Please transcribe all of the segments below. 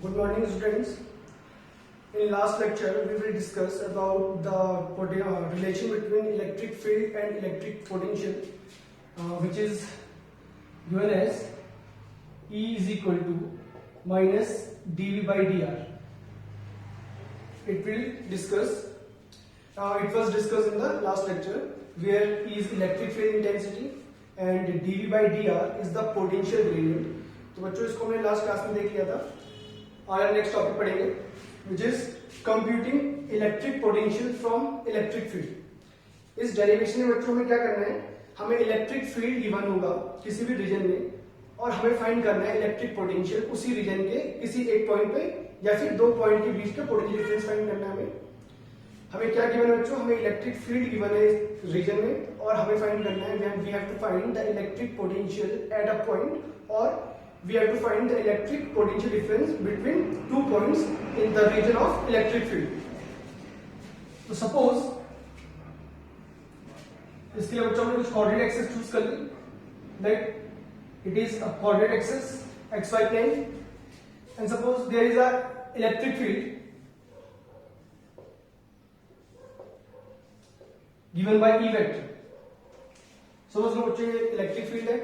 Good morning, students. In last lecture, we will discuss about the relation between electric field and electric potential, which is given as E is equal to minus dV by dr. It will discuss. It was discussed in the last lecture, where E is electric field intensity and dV by dr is the potential gradient. तो बच्चों इसको हमने last class में देख लिया था. आज हम नेक्स्ट टॉपिक पढ़ेंगे, which is computing electric potential from electric field. इस डेरिवेशन में बच्चों में क्या करना है, हमें इलेक्ट्रिक फील्ड गिवन होगा किसी भी रीजन में और हमें फाइंड करना है इलेक्ट्रिक पोटेंशियल उसी रीजन के किसी एक पॉइंट पे या फिर दो पॉइंट के बीच का पोटेंशियल डिफरेंस फाइंड करना है. हमें क्या गिवन है बच्चों, हमें इलेक्ट्रिक फील्ड गिवन है रीजन में और हमें फाइंड करना है we have to find the electric potential at a point और we have to find the electric potential difference between 2 points in the region of electric field. तो suppose इसके लिए बच्चों ने कुछ coordinate axis choose कर ली, like it is a coordinate axis xy plane, and suppose there is a electric field given by E vector. Suppose लो बच्चों ये electric field है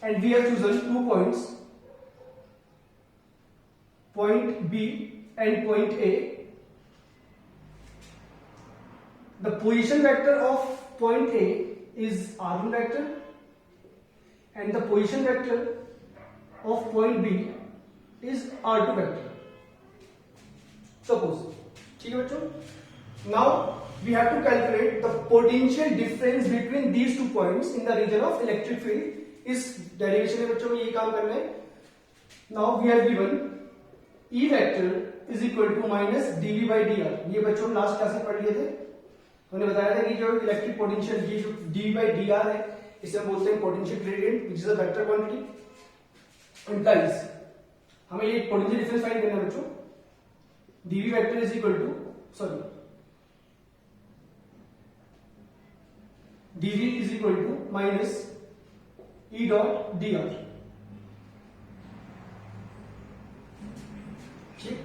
and we have chosen 2 points, point B and point A. The position vector of point A is r1 vector and the position vector of point B is r2 vector. Suppose, ठीक है बच्चों. Now we have to calculate the potential difference between these 2 points in the region of electric field. इस derivation में बच्चों में ये काम करना है. Now we have given E vector is equal to minus dV by dr. ये बच्चों ने लास्ट क्लास में पढ़ लिए थे. हमने बताया था कि जो इलेक्ट्रिक पोटेंशियल ये जो dV बाई dr है इसे हम बोलते हैं potential gradient which is a vector quantity. Implies हमें ये पोटेंशियल डिफरेंस फाइंड करना है बच्चों. dV vector is equal to dV is equal to minus E dot dr. ठीक.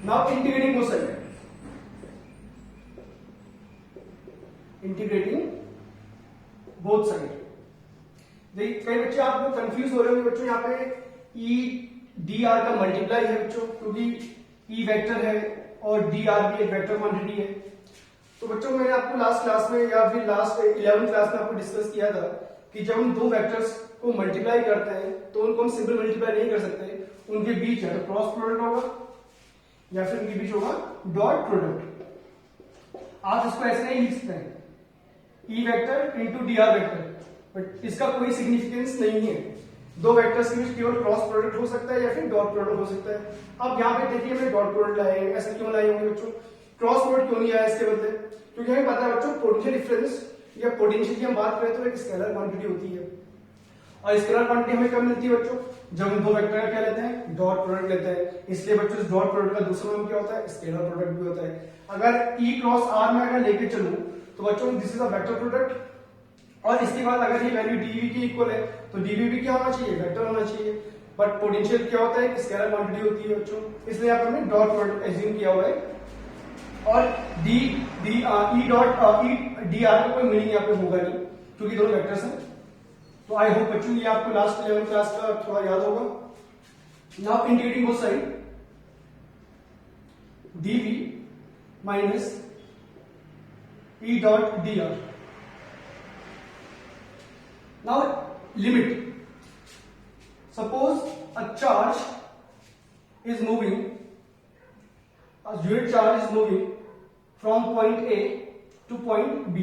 Now integrating both sides. Integrating both sides. देखिए कई बच्चे आप लोग कंफ्यूज हो रहे होंगे बच्चों, यहाँ पे E dr का मल्टीप्लाई है बच्चों, क्योंकि E वेक्टर है और dr भी एक वेक्टर क्वांटिटी है. तो बच्चों मैंने आपको लास्ट क्लास में या फिर लास्ट 11th क्लास में आपको डिस्कस किया था कि जब हम दो वेक्टर्स को मल्टीप्लाई करते हैं तो उनको हम सिंपल मल्टीप्लाई नहीं कर सकते, उनके बीच या तो क्रॉस प्रोडक्ट होगा या फिर उनके बीच होगा डॉट प्रोडक्ट. आप इसको ऐसे नहीं लिख सकते हैं E vector into dr vector, but इसका कोई सिग्निफिकेंस नहीं है. दो वेक्टर्स के बीच केवल क्रॉस प्रोडक्ट हो सकता है या फिर डॉट प्रोडक्ट हो सकता है. अब यहाँ पे देखिए हमने डॉट प्रोडक्ट लाए हैं, ऐसा क्यों लाए होंगे बच्चों, क्रॉस प्रोडक्ट क्यों नहीं आया इसके बदले, क्योंकि हमें पता है बच्चों पोटेंशियल डिफरेंस या पोटेंशियल की हम बात करें तो एक स्केलर क्वांटिटी होती है और स्केलर क्वांटिटी हमें कब मिलती है बच्चों, जब हम दो वेक्टर का क्या लेते हैं, डॉट प्रोडक्ट लेते हैं. इसलिए बच्चों इस डॉट प्रोडक्ट का दूसरा नाम क्या होता है, स्केलर प्रोडक्ट भी होता है. अगर E क्रॉस R में अगर लेके चलूं तो बच्चों this is a vector product और इसके बाद अगर ये वैल्यू dV की इक्वल है तो dV भी क्या होना चाहिए, वेक्टर होना चाहिए. बट पोटेंशियल क्या होता है, स्केलर क्वांटिटी होती है बच्चों, इसलिए यहाँ पर हमने डॉट प्रोडक्ट एज्यूम किया हुआ है और E dr का कोई मीनिंग यहाँ पे होगा नहीं क्योंकि दोनों वेक्टर्स हैं. तो आई होप बच्चों ये आपको लास्ट 11th क्लास का थोड़ा याद होगा. Now integrating both side dV minus E dot dr. Now limit. Suppose a charge is moving, a unit charge is moving from point A to point B.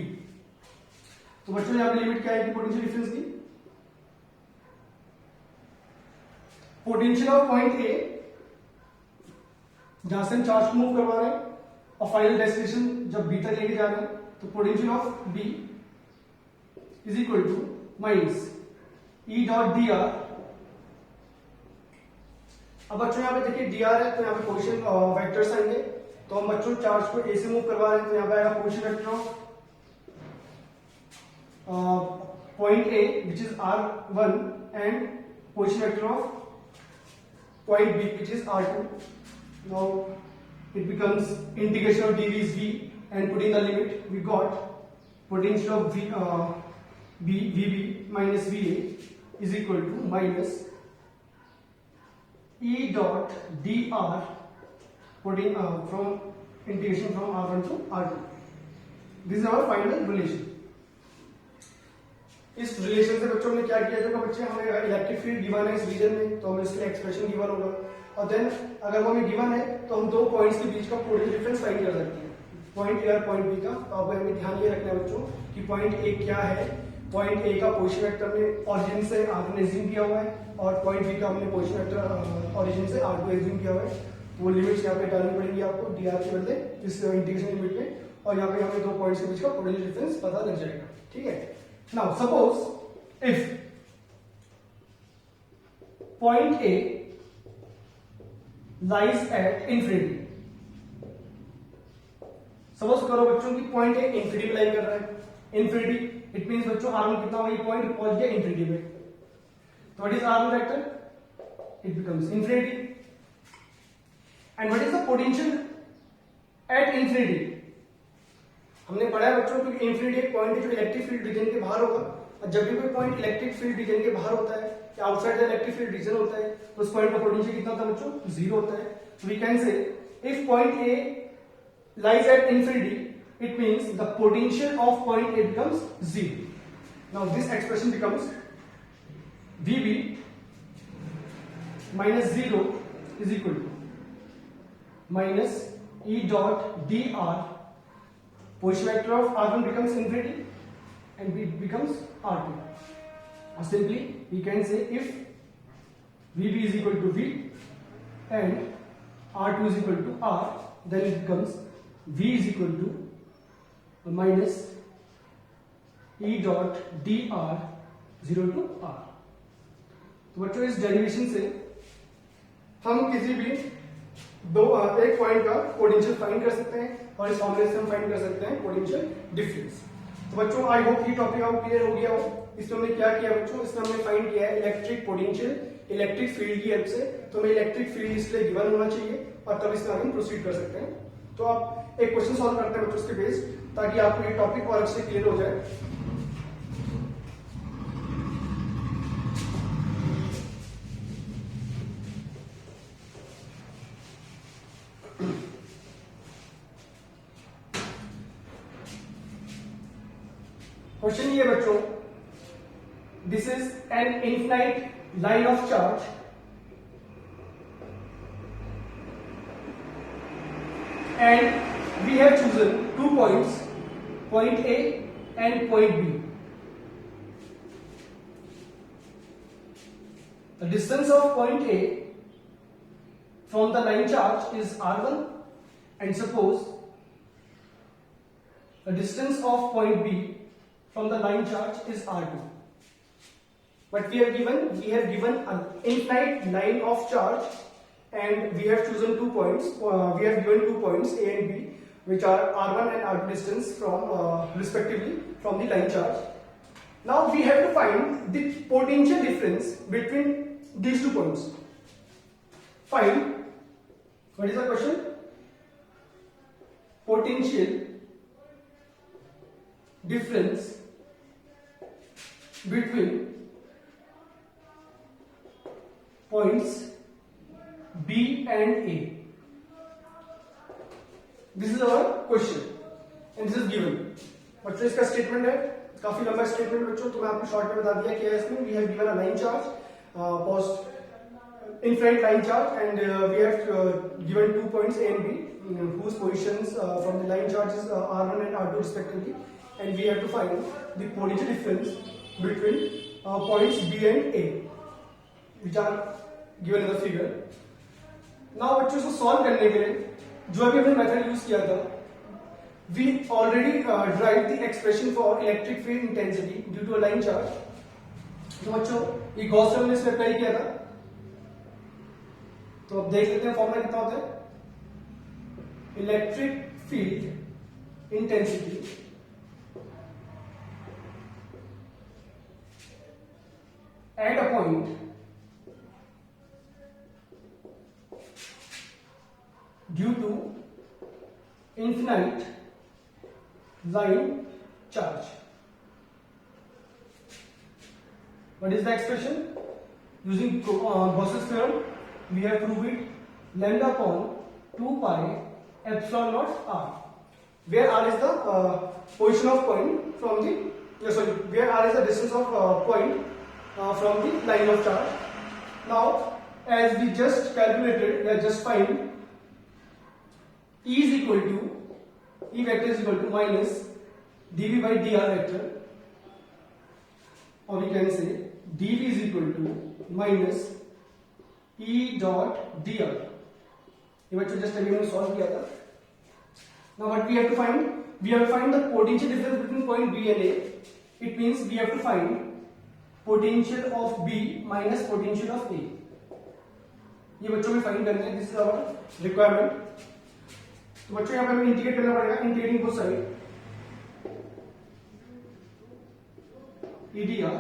तो बच्चों यहां पे लिमिट क्या है पोटेंशियल डिफरेंस की, पोटेंशियल ऑफ पॉइंट A जहां से हम चार्ज को मूव करवा रहे हैं और फाइनल डेस्टिनेशन जब B तक लेके जा रहे हैं तो potential of B is equal to minus E dot dr. अब बच्चों यहाँ पे देखिए dr है तो यहाँ पे पोजीशन वेक्टर्स आएंगे, तो हम बच्चों चार्ज को A से मूव करवा रहे हैं तो यहाँ पे आएगा position vector of point A which is R1 and position vector of point B, which is R2. Now it becomes integration of dV is V, and putting the limit, we got potential of VB minus VA is equal to minus E dot dr, putting from integration from R1 to R2. This is our final relation. इस relation से बच्चों ने क्या किया, जब बच्चे हमें electric field given है इस रीजन में, तो हमें इसका एक्सप्रेशन गिवन होगा, और देन अगर वो हमें गिवन है तो हम दो पॉइंट्स के बीच का पोटेंशियल डिफरेंस फाइंड कर सकते हैं, पॉइंट ए और पॉइंट बी का। तो आपको हमें ध्यान ये रखना है बच्चों कि पॉइंट ए क्या है। पॉइंट ए का पोजीशन वेक्टर में ओरिजिन से R1 एज्यूम किया हुआ है, और पॉइंट बी का हमने पोजीशन वेक्टर ओरिजिन से R2 एज्यूम किया हुआ है। तो वो लिमिट्स यहाँ पे डालनी पड़ेगी आपको dr के बदले इस इंटीग्रेशन लिमिट में, और यहाँ पे हमें दो पॉइंट्स के बीच का पोटेंशियल डिफरेंस पता लग जाएगा। ठीक है। Now suppose if point A lies at infinity, suppose करो बच्चों की पॉइंट ए इंफिनिटी में लाई कर रहा है। इंफिनिटी इट मींस बच्चों R1 कितना हुआ, ये पॉइंट पहुंच गया इंफिनिटी में, तो what is R1 vector, it becomes infinity. And what is the potential at infinity, हमने पढ़ा है बच्चों कि इंफिनिटी एक पॉइंट है जो इलेक्ट्रिक फील्ड रीजन के बाहर होगा, और जब भी कोई पॉइंट इलेक्ट्रिक फील्ड रीजन के बाहर होता है या outside the electric field region होता है, तो उस पॉइंट का पोटेंशियल कितना होता है बच्चों, जीरो होता है। तो we can say if point A lies at infinity, it means the potential of point A becomes zero. Now this expression becomes VB minus 0 is equal to minus E dot dr, position vector of R1 becomes infinity and it becomes R2. Or simply we can say if VB is equal to V and R2 is equal to R, then it becomes V is equal to minus E dot dr 0 to R। तो बच्चों इस derivation से हम किसी भी एक point का potential find कर सकते हैं, और इस फॉर्मूले से हम फाइंड कर सकते हैं पोटेंशियल डिफरेंस। तो बच्चों आई होप ये टॉपिक आपको क्लियर हो गया हो। इसमें हमने क्या किया बच्चों, इसमें हमने फाइंड किया है इलेक्ट्रिक पोटेंशियल इलेक्ट्रिक फील्ड की हेल्प से। तो हमें इलेक्ट्रिक फील्ड इसलिए गिवन होना चाहिए, और तब इसमें हम प्रोसीड कर सकते हैं। तो आप एक क्वेश्चन सॉल्व करते हैं बच्चों इसके बेस, ताकि आपको ये टॉपिक और अच्छे से क्लियर हो जाए। क्वेश्चन ये बच्चों, this is an infinite line of charge and we have chosen 2 points, point A and point B. The distance of point A from the line charge is R1, and suppose the distance of point B from the line charge is R2. But we have given an infinite line of charge, and we have chosen 2 points. We have given 2 points A and B, which are R1 and R2 distance from respectively from the line charge. Now we have to find the potential difference between these 2 points. Find, what is the question? Potential difference between points B and A. This is our question and this is given. बच्चों इसका statement है, काफी लंबा statement बच्चों, तो मैं आपको short में बता दिया क्या है इसमें। We have given a line charge, post infinite line charge, and we have given 2 points A and B, whose positions from the line charge is R1 and R2 respectively, and we have to find the potential difference between points B and A, which are given in the figure. Now बच्चों इसको solve करने के लिए जो अभी हमने method use किया था, we already derive the expression for electric field intensity due to a line charge. तो बच्चों ये गॉस लॉ ने इसमें अप्लाई किया था, तो अब देख लेते हैं फॉर्मूला कितना होता है। Electric field intensity at a point due to infinite line charge. What is the expression? Using Gauss's theorem, we have proved it lambda upon 2 pi epsilon naught r, where r is the position of point from the where r is the distance of point from the line of charge. Now, as we just calculated, we are just find E is equal to E vector is equal to minus dv by dr vector, or we can say dv is equal to minus E dot dr. ये बच्चों just अभी हमने solve किया था. Now what we have to find? We have to find the potential difference between point B and A. It means we have to find potential of B minus potential of A. ये बच्चों में find करना है. This is our requirement. तो बच्चों यहाँ पे हमें इंटीग्रेट करना पड़ेगा. Integrating both side EDR.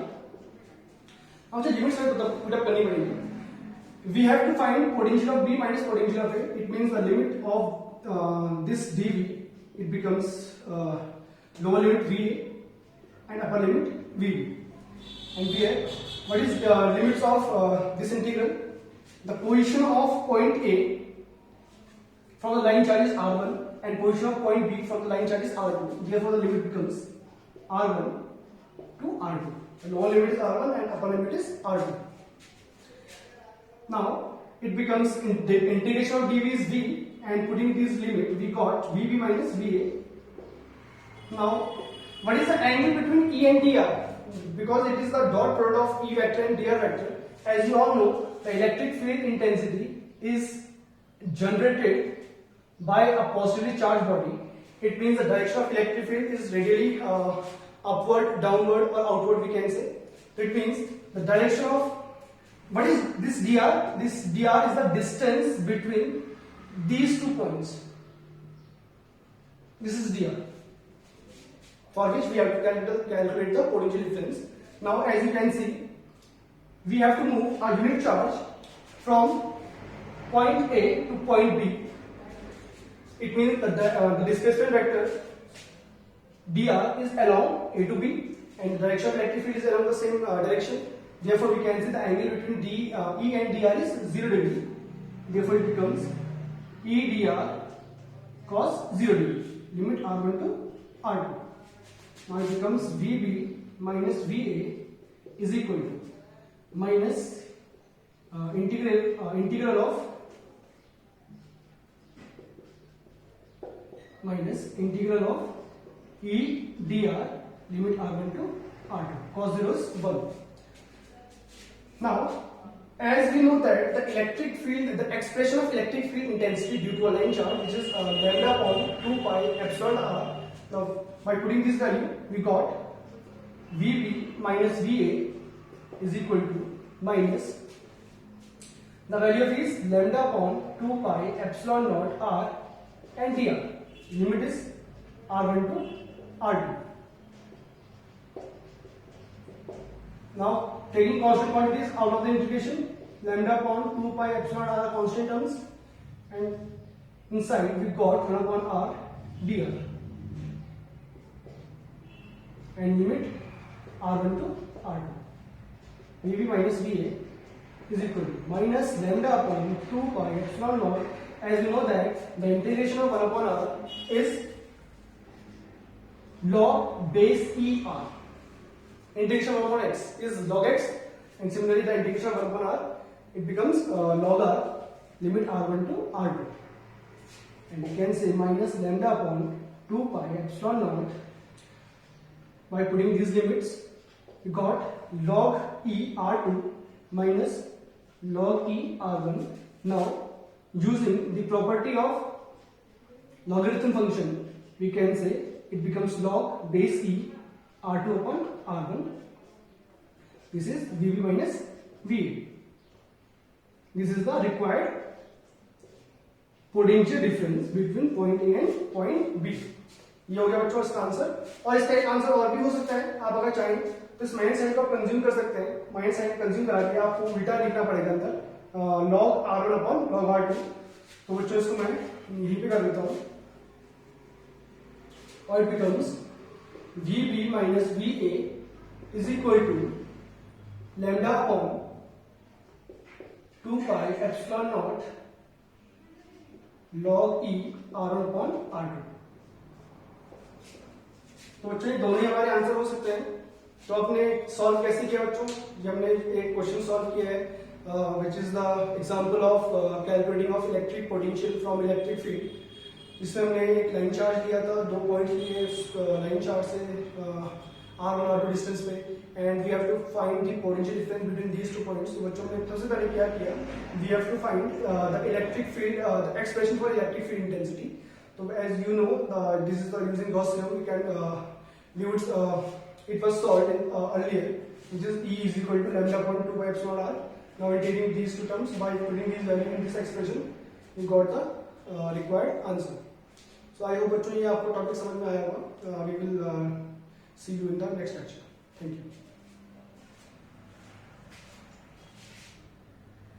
अब जो लिमिट्स है पुट अप करनी पड़ेगी. We have to find potential of B minus potential of A. It means the limit of this dV, it becomes lower limit VA and upper limit VB. And we have what is the limits of this integral? The position of point A from the line charge is R1 and position of point B from the line charge is R2. Therefore, the limit becomes R1 to R2. The lower limit is R1 and upper limit is R2. Now, it becomes the integration of dV is V, and putting this limit, we got VB minus VA. Now, what is the angle between E and dr? Because it is the dot product of E vector and dr vector. As you all know, the electric field intensity is generated by a positively charged body. It means the direction of electric field is radially upward, downward, or outward, we can say. It means the direction of what is this dr? This dr is the distance between these 2 points. This is dr, for which we have to calculate the potential difference. Now, as you can see, we have to move our unit charge from point A to point B. It means that the displacement vector dr is along A to B, and the direction of electric field is along the same direction. Therefore, we can see the angle between E and dr is 0 degree. Therefore, it becomes E dr cos 0 degree. Limit R1 to R2. Now it becomes VB minus VA is equal to minus integral of E dr limit R1 to R2. Cos 0 is 1. Now, as we know that the electric field, the expression of electric field intensity due to a line charge, which is lambda upon 2 pi epsilon r. Now, by putting this value, we got VB minus VA is equal to minus the value of is lambda upon 2 pi epsilon naught r and dr. Limit is R1 to R2. Now, taking constant quantities out of the integration, lambda upon 2 pi epsilon r are constant terms, and inside we got 1 upon r dr, and limit R1 to R2. VB minus VA is equal to minus lambda upon 2 pi epsilon naught. As we know that the integration of 1 upon r is log base ER. Integration of 1 upon x is log x, and similarly the integration of 1 upon r, it becomes log r, limit R1 to R2. And we can say minus lambda upon 2 pi epsilon naught. By putting these limits, we got log E R2 minus log E R1. Now, using the property of logarithm function, we can say it becomes log base E R2 upon R1. This is VB minus VA. This is the required potential difference between point A and point B. ये हो गया बच्चों इसका answer. और इसका एक answer और भी हो सकता है. आप अगर चाहें तो इस माइनस साइन को कंज्यूम कर सकते हैं. माइनस साइन कंज्यूम करा के आपको उल्टा लिखना पड़ेगा अंदर log R1 upon log R2. तो बच्चों इसको मैं यहीं पे कर देता हूं, और it becomes VB minus VA is equal to lambda upon 2 pi epsilon naught log E R1 upon R2। तो बच्चों ये दोनों ही हमारे आंसर हो सकते हैं। तो आपने सॉल्व कैसे किया बच्चों? ये हमने एक क्वेश्चन सॉल्व किया है which is the example of calculating of electric potential from electric field. इसमें हमने एक लाइन चार्ज लिया था, 2 पॉइंट लिए उस लाइन चार्ज से R1 R2 डिस्टेंस पे, and we have to find the potential difference between these 2 points. तो बच्चों ने सबसे पहले क्या किया, we have to find the electric field, the expression for electric field intensity. तो as you know this is the using Gauss theorem we can we would it was solved in earlier, which is E is equal to lambda upon 2 by epsilon r. Now we're taking these two terms, by putting these values in this expression we got the required answer. So I hope बच्चों ये आपको topic समझ में आया होगा. We will see you in the next lecture. Thank you.